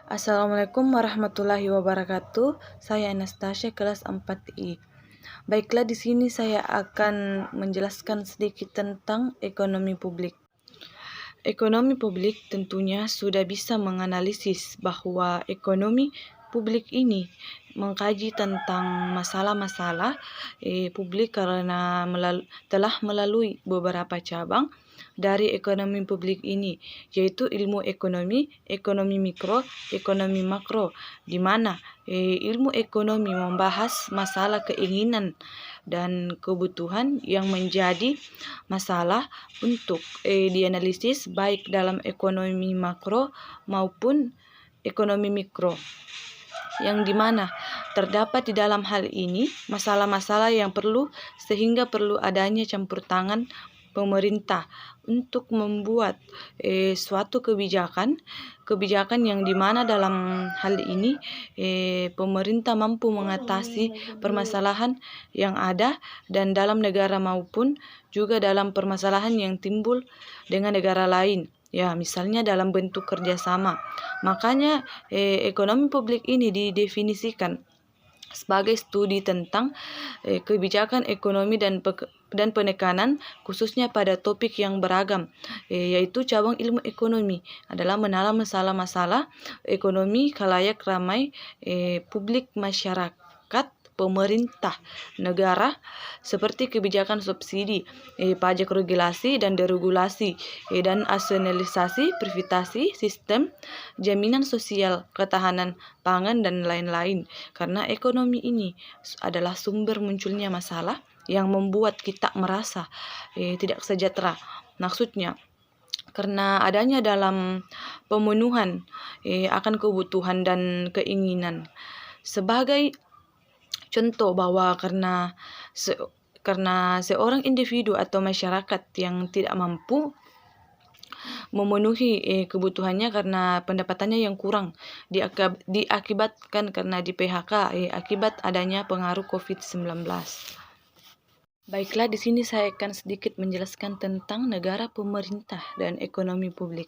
Assalamualaikum warahmatullahi wabarakatuh. Saya Anastasia kelas 4I. Baiklah, di sini saya akan menjelaskan sedikit tentang ekonomi publik. Ekonomi publik tentunya sudah bisa menganalisis bahwa ekonomi publik ini mengkaji tentang masalah-masalah publik karena telah melalui beberapa cabang dari ekonomi publik ini, yaitu ilmu ekonomi, ekonomi mikro, ekonomi makro, di mana ilmu ekonomi membahas masalah keinginan dan kebutuhan yang menjadi masalah untuk dianalisis baik dalam ekonomi makro maupun ekonomi mikro, yang dimana terdapat di dalam hal ini masalah-masalah yang sehingga perlu adanya campur tangan pemerintah untuk membuat suatu kebijakan yang dimana dalam hal ini pemerintah mampu mengatasi permasalahan yang ada dan dalam negara maupun juga dalam permasalahan yang timbul dengan negara lain. Ya, misalnya dalam bentuk kerjasama. Makanya ekonomi publik ini didefinisikan sebagai studi tentang kebijakan ekonomi dan penekanan khususnya pada topik yang beragam, yaitu cabang ilmu ekonomi adalah menalar masalah-masalah ekonomi khalayak ramai, publik, masyarakat, pemerintah, negara, seperti kebijakan subsidi, pajak, regulasi dan deregulasi, dan nasionalisasi, privatisasi, sistem jaminan sosial, ketahanan pangan, dan lain-lain. Karena ekonomi ini adalah sumber munculnya masalah yang membuat kita merasa tidak sejahtera. Maksudnya, karena adanya dalam pemenuhan akan kebutuhan dan keinginan. Sebagai contoh bahwa karena seorang individu atau masyarakat yang tidak mampu memenuhi kebutuhannya karena pendapatannya yang kurang diakibatkan karena di PHK akibat adanya pengaruh COVID-19. Baiklah, di sini saya akan sedikit menjelaskan tentang negara, pemerintah, dan ekonomi publik.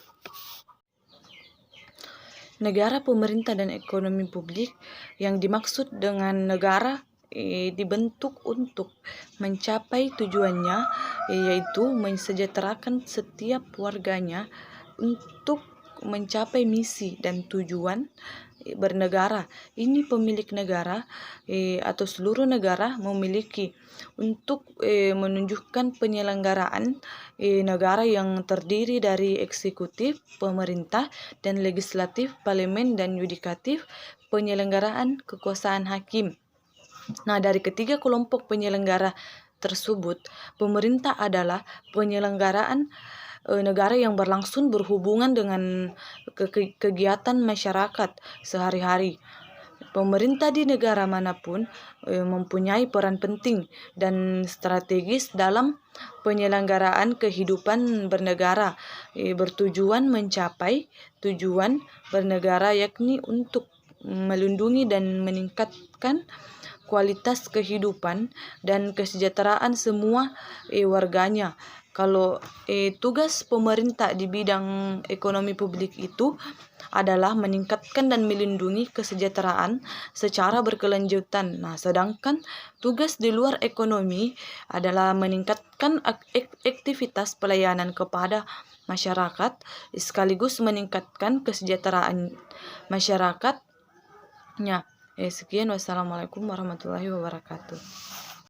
Negara, pemerintah, dan ekonomi publik, yang dimaksud dengan negara dibentuk untuk mencapai tujuannya, yaitu mensejahterakan setiap warganya untuk mencapai misi dan tujuan bernegara. Ini pemilik negara atau seluruh negara memiliki untuk menunjukkan penyelenggaraan negara yang terdiri dari eksekutif, pemerintah, dan legislatif, parlemen, dan yudikatif, penyelenggaraan kekuasaan hakim. Nah, dari ketiga kelompok penyelenggara tersebut, pemerintah adalah penyelenggaraan negara yang berlangsung berhubungan dengan kegiatan masyarakat sehari-hari. Pemerintah di negara manapun mempunyai peran penting dan strategis dalam penyelenggaraan kehidupan bernegara, bertujuan mencapai tujuan bernegara, yakni untuk melindungi dan meningkatkan kualitas kehidupan dan kesejahteraan semua warganya. Kalau tugas pemerintah di bidang ekonomi publik itu adalah meningkatkan dan melindungi kesejahteraan secara berkelanjutan. Nah, sedangkan tugas di luar ekonomi adalah meningkatkan aktivitas pelayanan kepada masyarakat sekaligus meningkatkan kesejahteraan masyarakatnya. Sekian, wassalamualaikum warahmatullahi wabarakatuh.